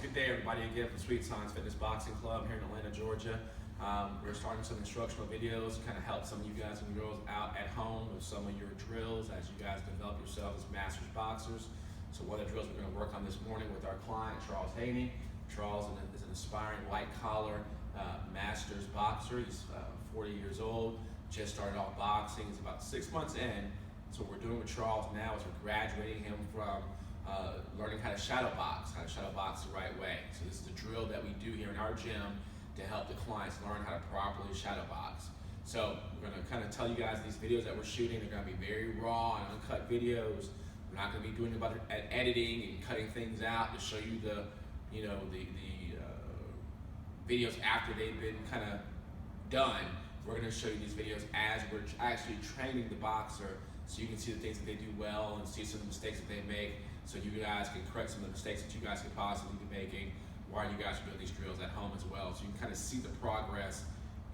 Good day, everybody. Again from Sweet Science Fitness Boxing Club here in Atlanta, Georgia. We're starting some instructional videos to kind of help some of you guys and girls out at home with some of your drills as you guys develop yourselves as masters boxers. So one of the drills we're going to work on this morning with our client, Charles Haney. Charles is an aspiring white-collar masters boxer. He's 40 years old, just started off boxing. He's about 6 months in. So what we're doing with Charles now is we're graduating him from learning how to shadow box the right way. So this is the drill that we do here in our gym to help the clients learn how to properly shadow box. So we're going to kind of tell you guys these videos that we're shooting, they're going to be very raw and uncut videos. We're not going to be doing about editing and cutting things out to show you the videos after they've been kind of done. We're going to show you these videos as we're actually training the boxer, so you can see the things that they do well and see some of the mistakes that they make, so you guys can correct some of the mistakes that you guys could possibly be making while you guys are doing these drills at home as well. So you can kind of see the progress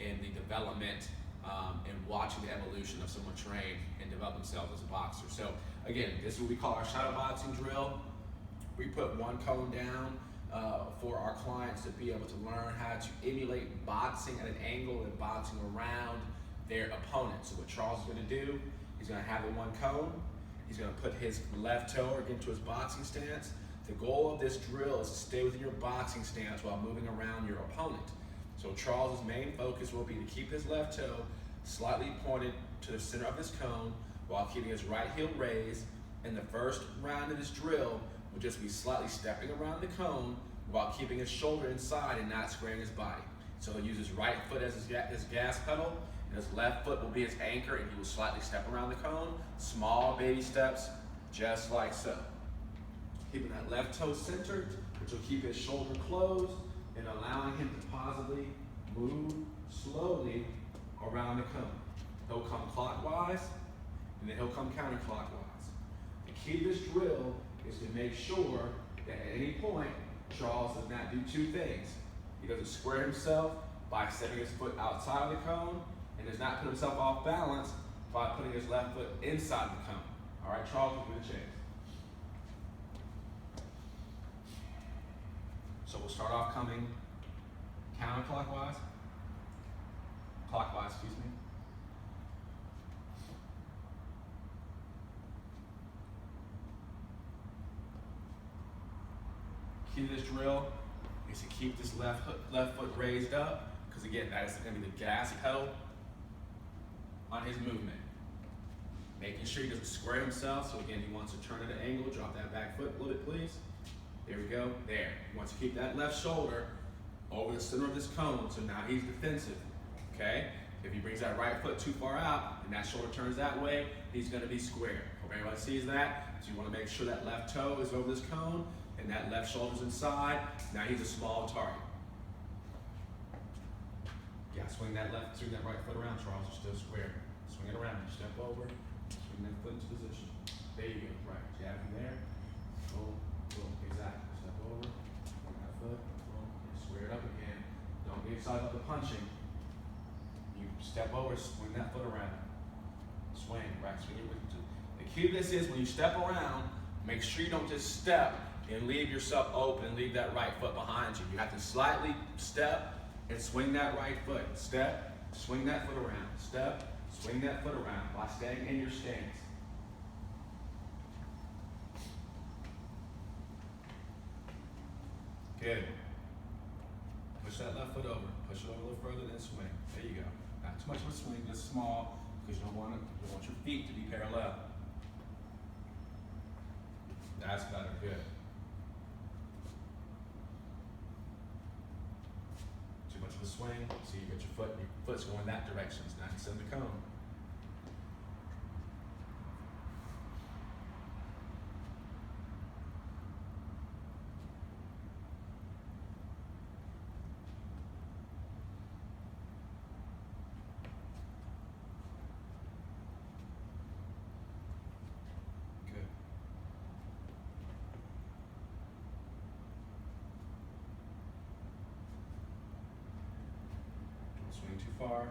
in the development and watching the evolution of someone trained and develop themselves as a boxer. So again, this is what we call our shadow boxing drill. We put one cone down for our clients to be able to learn how to emulate boxing at an angle and boxing around their opponent. So what Charles is going to do, he's going to have the one cone. He's going to put his left toe into his boxing stance. The goal of this drill is to stay within your boxing stance while moving around your opponent. So Charles's main focus will be to keep his left toe slightly pointed to the center of his cone while keeping his right heel raised. And the first round of this drill will just be slightly stepping around the cone while keeping his shoulder inside and not squaring his body. So he'll use his right foot as his gas pedal, and his left foot will be his anchor, and he will slightly step around the cone. Small baby steps, just like so. Keeping that left toe centered, which will keep his shoulder closed and allowing him to positively move slowly around the cone. He'll come clockwise, and then he'll come counterclockwise. The key to this drill is to make sure that at any point, Charles does not do two things. He doesn't square himself by stepping his foot outside of the cone, and does not put himself off balance by putting his left foot inside the cone. All right, Charles, we'll do the chase. So we'll start off coming counterclockwise, clockwise, excuse me. Key to this drill is to keep this left foot raised up, because again, that is going to be the gas pedal on his movement. Making sure he doesn't square himself, so again, he wants to turn at an angle, drop that back foot a little bit, please. There we go, there. He wants to keep that left shoulder over the center of this cone, so now he's defensive, okay? If he brings that right foot too far out, and that shoulder turns that way, he's gonna be square. Hope everybody sees that. So you wanna make sure that left toe is over this cone, and that left shoulder's inside. Now he's a small target. Yeah, swing that right foot around, Charles, you're still square. Swing it around, step over, swing that foot into position. There you go, right, jab him there. Boom, boom, exactly. Step over, swing that foot, boom, square it up again. Don't get excited about the punching. You step over, swing that foot around. Swing, right, swing it with you. The key to this is when you step around, make sure you don't just step and leave yourself open and leave that right foot behind you. You have to slightly step and swing that right foot. Step, swing that foot around. Step, swing that foot around while staying in your stance. Good. Push that left foot over. Push it over a little further, then swing. There you go. Not too much of a swing, just small, because you don't want your feet to be parallel. That's better. Good. Too much of a swing. So you get your foot's going that direction. It's not in the cone. Swing too far.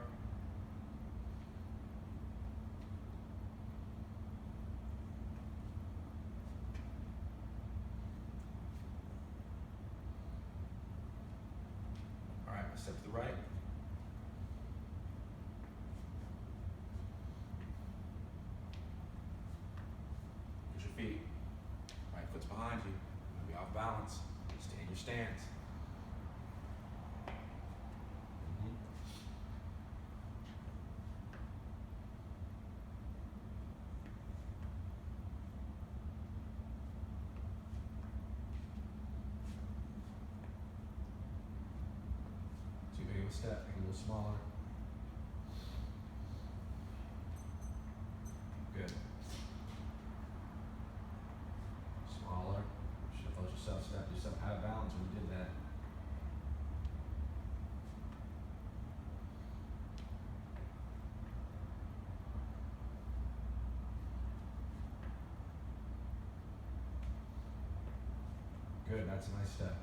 right. Push your feet. Right foot's behind you. You'll be off balance. Stay in your stance. Too big of a step, make it a little smaller. Good. Smaller. Should have felt yourself step yourself out of balance when you did that. Good, that's a nice step.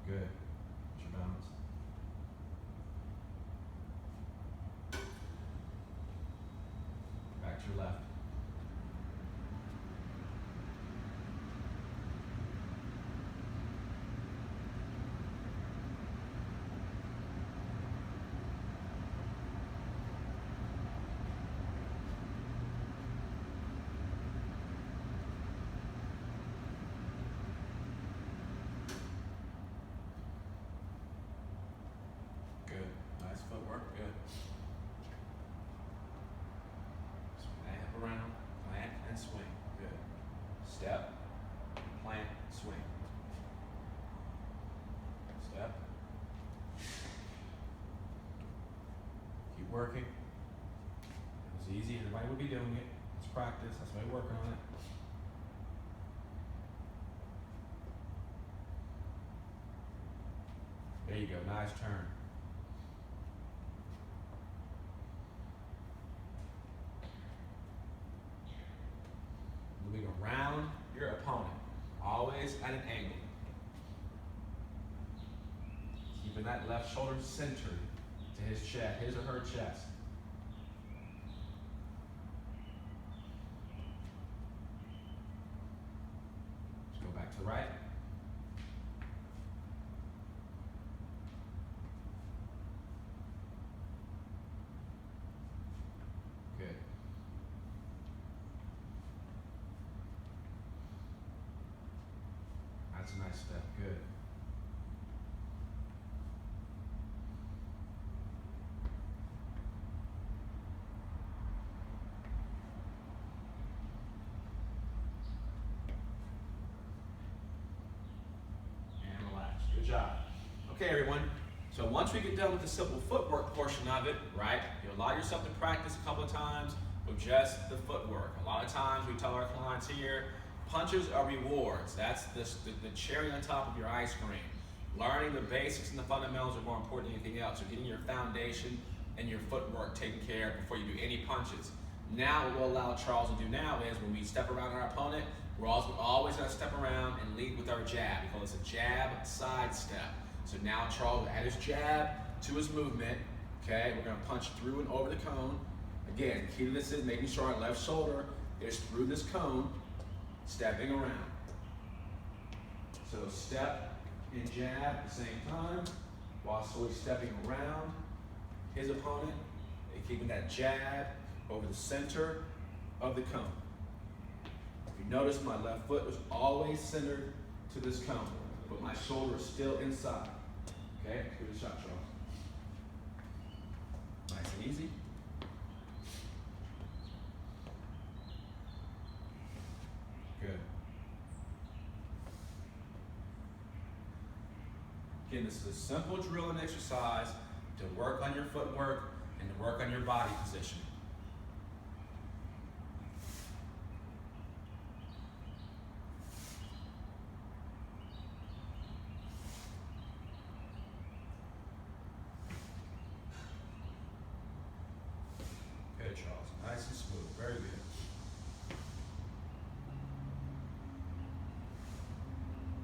Good. What's your balance? Back to your left. Good. Nice footwork. Good. Swing that hip around, plant and swing. Good. Step, plant, swing. Step. Keep working. It was easy. Everybody would be doing it. It's practice. That's why we're working on it. There you go. Nice turn. Moving around your opponent, always at an angle. Keeping that left shoulder centered to his chest, his or her chest. Let's go back to the right. Good. That's a nice step. Good. And relax. Good job. Okay, everyone. So once we get done with the simple footwork portion of it, right, you allow yourself to practice a couple of times with just the footwork. A lot of times we tell our clients here, punches are rewards. That's the cherry on top of your ice cream. Learning the basics and the fundamentals are more important than anything else. So getting your foundation and your footwork taken care of before you do any punches. Now what we'll allow Charles to do now is when we step around our opponent, we're always going to step around and lead with our jab. We call this a jab side step. So now Charles will add his jab to his movement. Okay, we're going to punch through and over the cone. Again, the key to this is making sure our left shoulder is through this cone, stepping around. So step and jab at the same time, while slowly stepping around his opponent and keeping that jab over the center of the cone. If you notice, my left foot was always centered to this cone, but my shoulder is still inside. Okay, give it a shot, Charles. Nice and easy. Good. Again, this is a simple drill and exercise to work on your footwork and to work on your body positioning. Good, Charles. Nice and smooth. Very good.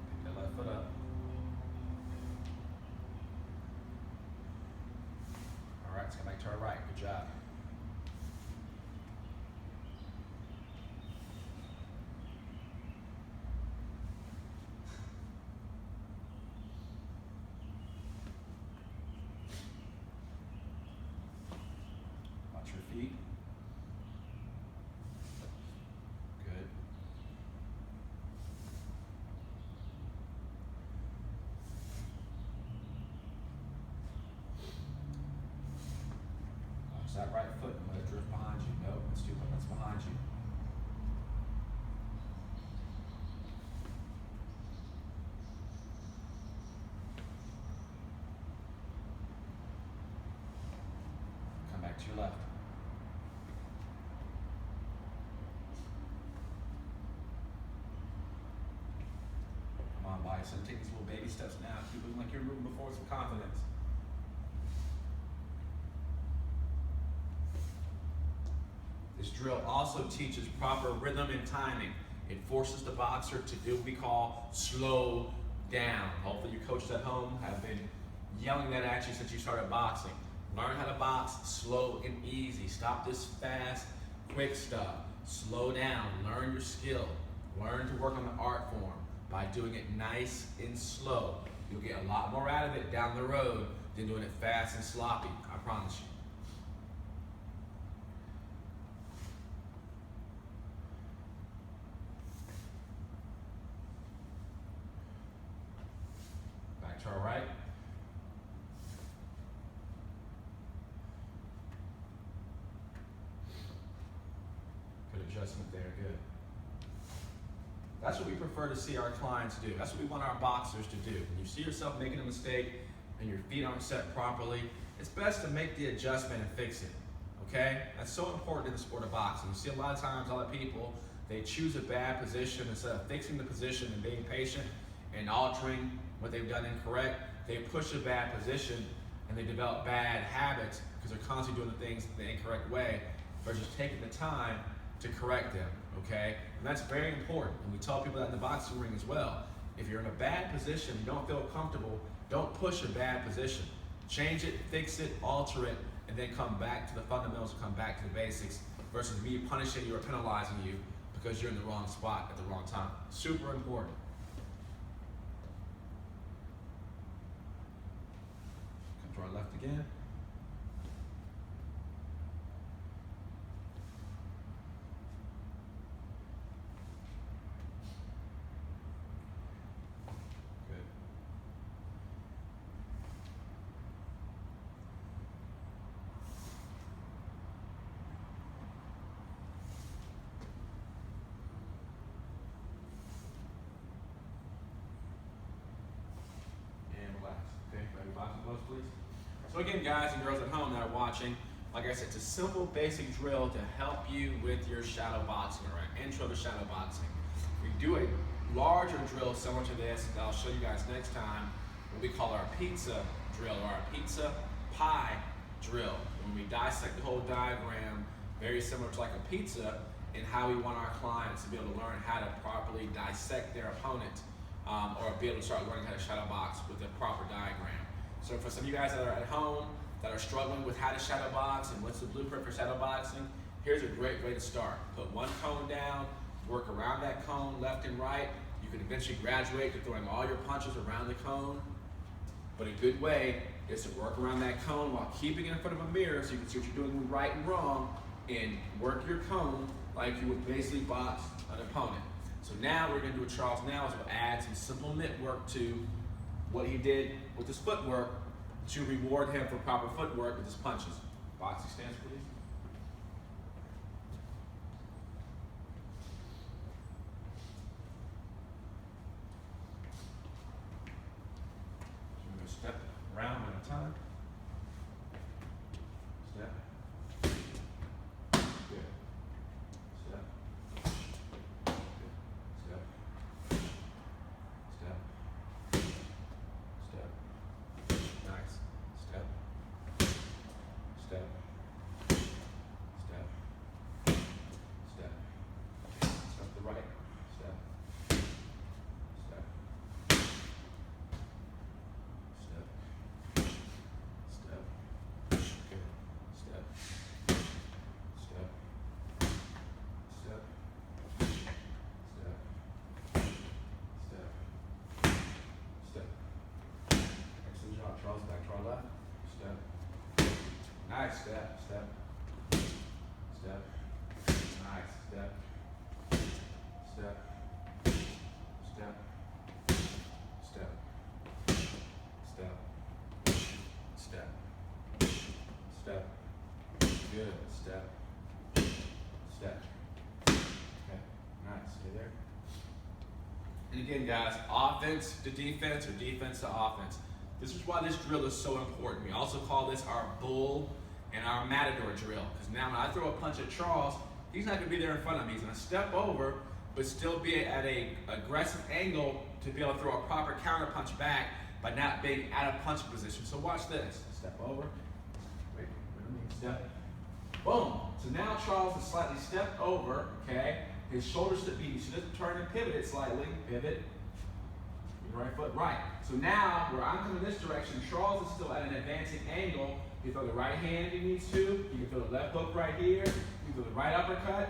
Pick that left foot up. All right, let's go back to our right. Good job. drift behind you. Nope, that's 2 points behind you. Come back to your left. Come on, Bison. Take these little baby steps now. Keep moving like you're moving before with some confidence. This drill also teaches proper rhythm and timing. It forces the boxer to do what we call slow down. Hopefully your coaches at home have been yelling that at you since you started boxing. Learn how to box slow and easy. Stop this fast, quick stuff. Slow down, learn your skill. Learn to work on the art form by doing it nice and slow. You'll get a lot more out of it down the road than doing it fast and sloppy, I promise you. Back to our right. Good adjustment there, good. That's what we prefer to see our clients do. That's what we want our boxers to do. When you see yourself making a mistake and your feet aren't set properly, it's best to make the adjustment and fix it, okay? That's so important in the sport of boxing. You see a lot of times, a lot of people, they choose a bad position instead of fixing the position and being patient and altering what they've done incorrect. They push a bad position and they develop bad habits because they're constantly doing the things the incorrect way versus taking the time to correct them, okay? And that's very important. And we tell people that in the boxing ring as well. If you're in a bad position, you don't feel comfortable, don't push a bad position. Change it, fix it, alter it, and then come back to the fundamentals, come back to the basics versus me punishing you or penalizing you because you're in the wrong spot at the wrong time. Super important. Come to our left again. Please. So again, guys and girls at home that are watching, like I said, it's a simple, basic drill to help you with your shadow boxing, or an intro to shadow boxing. We do a larger drill similar to this that I'll show you guys next time, what we call our pizza drill, or our pizza pie drill. When we dissect the whole diagram, very similar to like a pizza, in how we want our clients to be able to learn how to properly dissect their opponent, or be able to start learning how to shadow box with a proper diagram. So for some of you guys that are at home, that are struggling with how to shadow box and what's the blueprint for shadow boxing, here's a great way to start. Put one cone down, work around that cone left and right. You can eventually graduate to throwing all your punches around the cone. But a good way is to work around that cone while keeping it in front of a mirror so you can see what you're doing right and wrong, and work your cone like you would basically box an opponent. So now we're going to do what Charles now is we'll add some simple mitt work to what he did with his footwork to reward him for proper footwork with his punches. Boxing stance, please. So we're going to step around at a time. Step. Good. Step. Good. Step. Step. Step. Nice. Step. Step. And again, guys, offense to defense or defense to offense. This is why this drill is so important. We also call this our bull and our matador drill. Because now when I throw a punch at Charles, he's not going to be there in front of me. He's going to step over, but still be at an aggressive angle to be able to throw a proper counter punch back by not being out of punch position. So watch this. Step over. Wait, step. Boom. So now Charles has slightly stepped over, okay? His shoulders to beat. So just turn and pivot it slightly. Pivot. Your right foot right. So now, where I'm coming this direction, Charles is still at an advancing angle. He can throw the right hand if he needs to. He can throw the left hook right here. He can throw the right uppercut.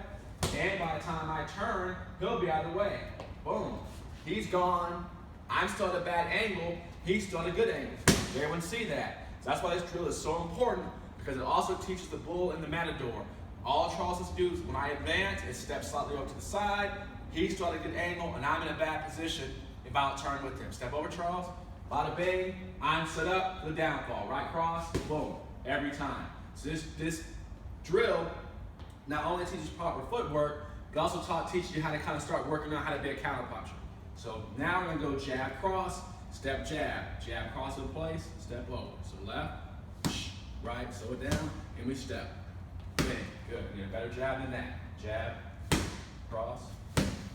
And by the time I turn, he'll be out of the way. Boom. He's gone. I'm still at a bad angle. He's still at a good angle. Everyone see that. So that's why this drill is so important, because it also teaches the bull and the matador. All Charles has to do is, when I advance, is step slightly over to the side. He's still at a good angle, and I'm in a bad position if I don't turn with him. Step over, Charles. Bada bing. I'm set up for the downfall. Right cross. Boom. Every time. So this drill not only teaches proper footwork, but also teaches you how to kind of start working on how to be a counter puncher. So now we're going to go jab, cross, step, jab. Jab, cross in place, step over. So left, right, slow it down, and we step. Bang. Good. We get a better jab than that. Jab, cross,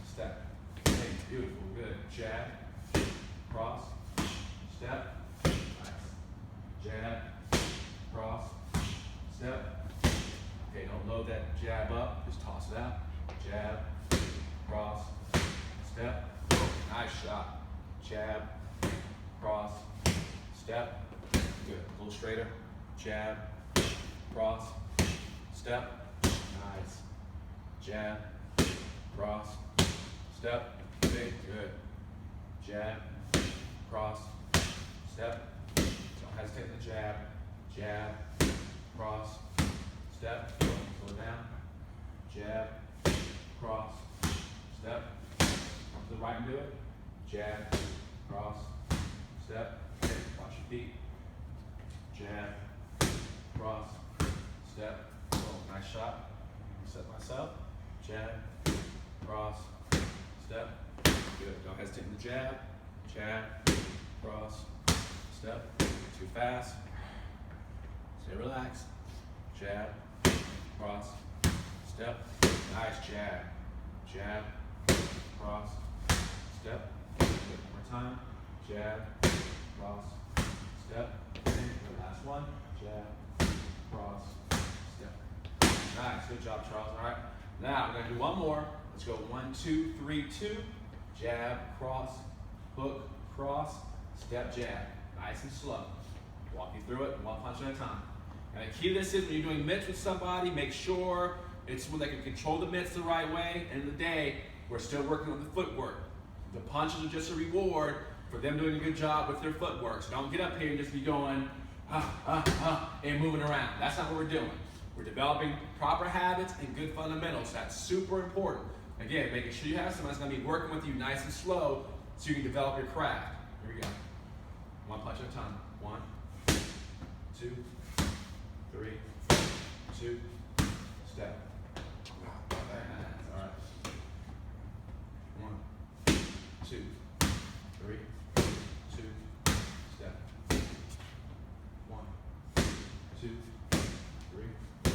step. Bang. Beautiful. Good. Jab, cross, step. Nice. Jab, cross, step. Okay, don't load that jab up. Just toss it out. Jab, cross, step. Nice shot. Jab, cross, step. Good. A little straighter. Jab, cross, step. Nice. Jab, cross, step. Big. Good. Jab, cross, step. Don't hesitate in the jab. Jab, cross, step. Slow it down. Jab, cross, step. Come to the right and do it. Jab, cross, step. Watch your feet. Jab, cross, step. Oh, nice shot. Set myself. Jab, cross, step. Good. Don't hesitate in the jab. Jab, cross, step. Too fast. Stay relaxed. Jab, cross, step. Nice jab. Jab, cross, step. Good. One more time. Jab, cross, step. Good. Last one. Jab, cross, step. Nice. Good job, Charles. All right. Now we're going to do one more. Let's go 1, 2, 3, 2. Jab, cross, hook, cross, step, jab. Nice and slow. Walk you through it one punch at a time. And the key to this is when you're doing mitts with somebody, make sure it's when they can control the mitts the right way. End of the day, we're still working on the footwork. The punches are just a reward for them doing a good job with their footwork. So don't get up here and just be going, and moving around. That's not what we're doing. We're developing proper habits and good fundamentals. That's super important. Again, making sure you have someone that's going to be working with you nice and slow so you can develop your craft. Here we go. One punch at a time. 1, 2, 3, 2, step. All right. 1, 2, 3, 2, step. 1, 2, 3,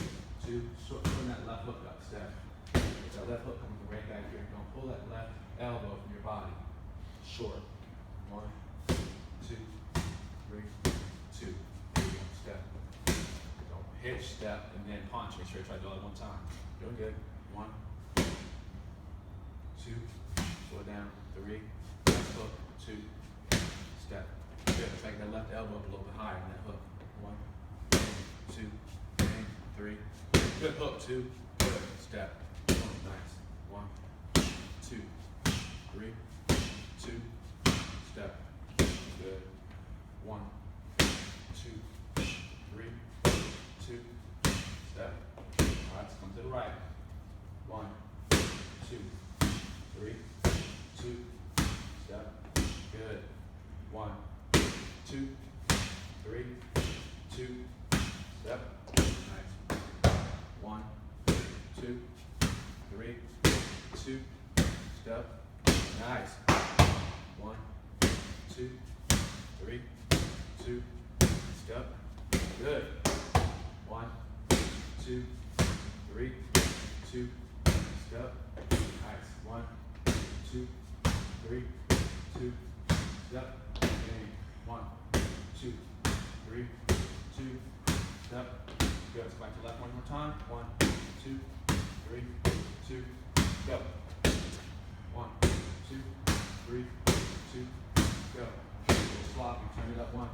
2. Short from that left hook up. Step. That left hook coming right back here. Don't pull that left elbow from your body. Short. 1, 2, 3, 2. Step. Don't hitch, step, and then punch. Make sure you try to do it one time. Doing good. 1, 2. Slow it down. 3. Left hook. 2. Step. Good. Take that left elbow up a little bit higher than that hook. 1, 2, 3. Good hook. 2. Good. Step. Nice. 1, 2, 3, 2. Step. Good. 1, 2, 3, 2. Step. All right, let's come to the right. 1, 2, 3, 2. Step. Good. 1, 2, 3, 2. Step. Nice. 1, 2, 3, 2. Step. Nice. 1, 2, 3, 2, step. Good. 1, 2, 3, 2, step. Nice. 1, 2, 3, 2, step. Bang. 1, 2, 3, 2, step. Good. Let's go back to left one more time. 1, 2, 3, 2, go. 1, 2, 3, 2, go. Sloppy. Turn it up. 1,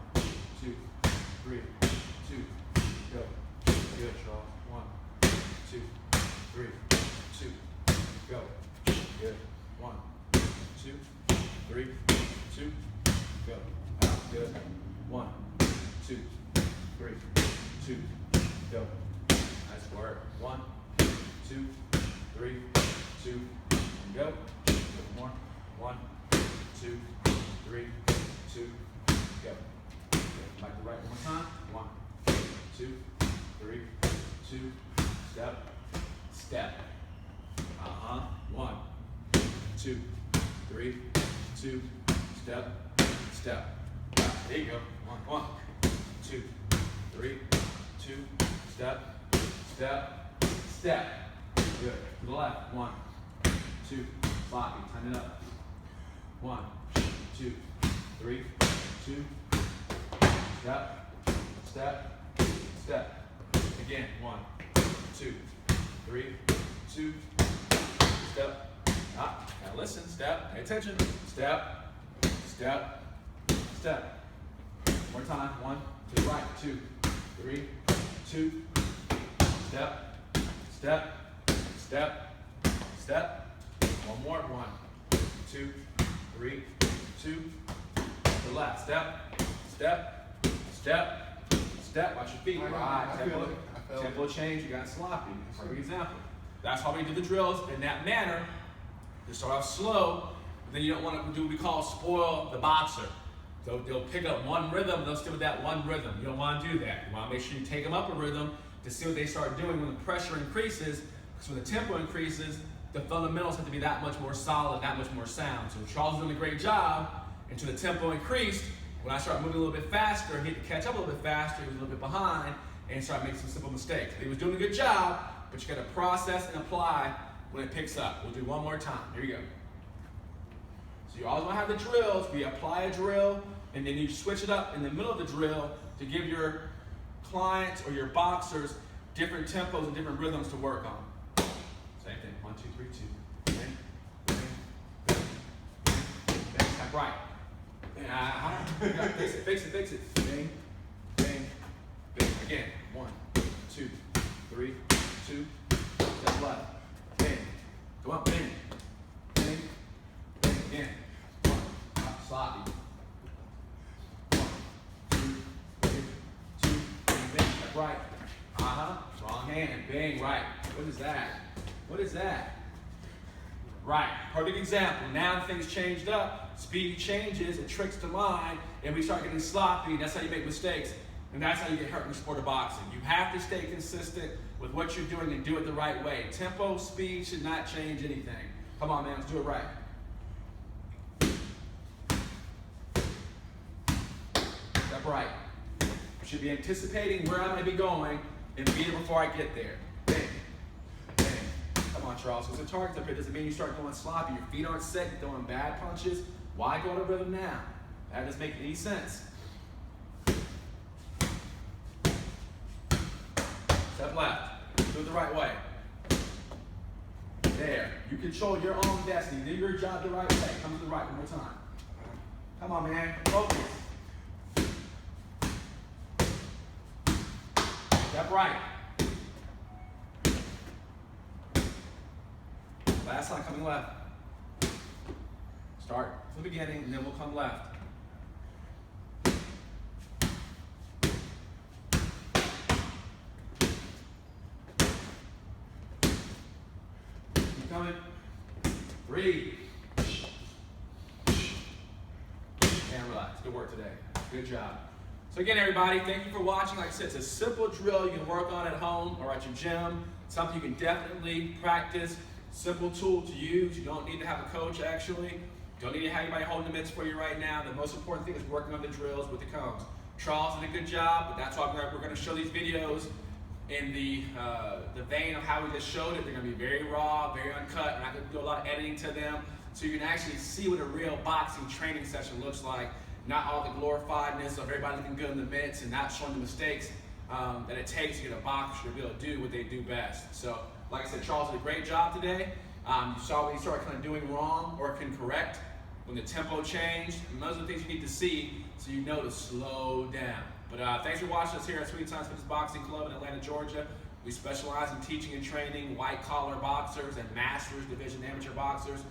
2, 3, 2, go. Good, Charles. 1, 2, 3, 2, go. Good. 1, 2, 3, 2, go. Out. Good. 1, 2, 3, 2, go. Nice work. 1, 2, 3, 2, go. Good. More. 1, 2, 3, 2, go. Good. Back to right one more time. 1, 2, 3, 2, step, step. 1, 2, 3, 2, step, step. There you go. 1, 2, 3, 2, step, step, step. Good. To the left. 1, 2, sloppy. Turn it up. 1, 2, 3, 2, step, step, step. Again. 1, 2, 3, 2, step. Now listen. Step. Pay attention. Step, step, step. One more time. 1 to the right. 2, 3, 2. Step, step, step, step. One more. 1, 2, 3, 2. To the left. Step, step, step, step. Watch your feet. Right. Tempo change. You got sloppy. Perfect example. That's why we do the drills in that manner. You start off slow, but then you don't want to do what we call spoil the boxer. So they'll pick up one rhythm, they'll stick with that one rhythm. You don't want to do that. You want to make sure you take them up a rhythm to see what they start doing when the pressure increases. Because when the tempo increases, the fundamentals have to be that much more solid, that much more sound. So Charles is doing a great job until the tempo increased. When I start moving a little bit faster, he had to catch up a little bit faster, he was a little bit behind, and start making some simple mistakes. He was doing a good job, but you got to process and apply when it picks up. We'll do one more time. Here we go. So you always want to have the drills. We apply a drill, and then you switch it up in the middle of the drill to give your clients or your boxers different tempos and different rhythms to work on. Same thing. 1, 2, 3, 2. Bang, bang, bang, bang, bang. Tap right. Fix it, fix it, fix it. Bang, bang, bang. Again. 1, 2, 3, 2. Step left. Bang. Go up. Bang. Bang. Bang. Again. 1. Sloppy. 1, 2, 3, 2. Bang. Bang. Step right. Wrong hand. Bang. Right. What is that? What is that? Right. Perfect example. Now things changed up. Speed changes. It tricks the line, and we start getting sloppy. And that's how you make mistakes. And that's how you get hurt in the sport of boxing. You have to stay consistent with what you're doing and do it the right way. Tempo, speed should not change anything. Come on, man, let's do it right. Step right. You should be anticipating where I'm going to be going and be there before I get there. Bang. Bang. Come on, Charles. Because the target's up here doesn't mean you start going sloppy. Your feet aren't set. You're throwing bad punches. Why go to rhythm now? That doesn't make any sense. Step left. Do it the right way. There. You control your own destiny. Do your job the right way. Come to the right one more time. Come on, man. Focus. Step right. Last time coming left. Start from the beginning, and then we'll come left. Keep coming. Breathe. And relax. Good work today. Good job. So again, everybody, thank you for watching. Like I said, it's a simple drill you can work on at home or at your gym. Something you can definitely practice. Simple tool to use. You don't need to have a coach, actually. Don't need to have anybody holding the mitts for you right now. The most important thing is working on the drills with the cones. Charles did a good job, but that's why we're going to show these videos in the vein of how we just showed it. They're going to be very raw, very uncut. We're not going to do a lot of editing to them, so you can actually see what a real boxing training session looks like. Not all the glorifiedness of everybody looking good in the mitts and not showing the mistakes that it takes to get a boxer to be able to do what they do best. So, like I said, Charles did a great job today. You saw what he started kind of doing wrong or can correct when the tempo changed. And those are the things you need to see so you know to slow down. But thanks for watching us here at Sweet Times Fitness Boxing Club in Atlanta, Georgia. We specialize in teaching and training white-collar boxers and masters division amateur boxers.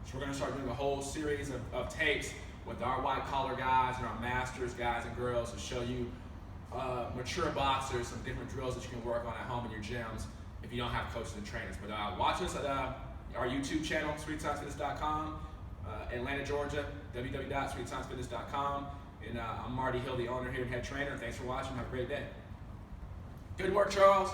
So we're going to start doing a whole series of tapes with our white-collar guys and our masters guys and girls to show you mature boxers some different drills that you can work on at home in your gyms if you don't have coaches and trainers. But watch us at our YouTube channel, sweettimesfitness.com, Atlanta, Georgia, www.sweettimesfitness.com. And I'm Marty Hill, the owner here and head trainer. Thanks for watching. Have a great day. Good work, Charles.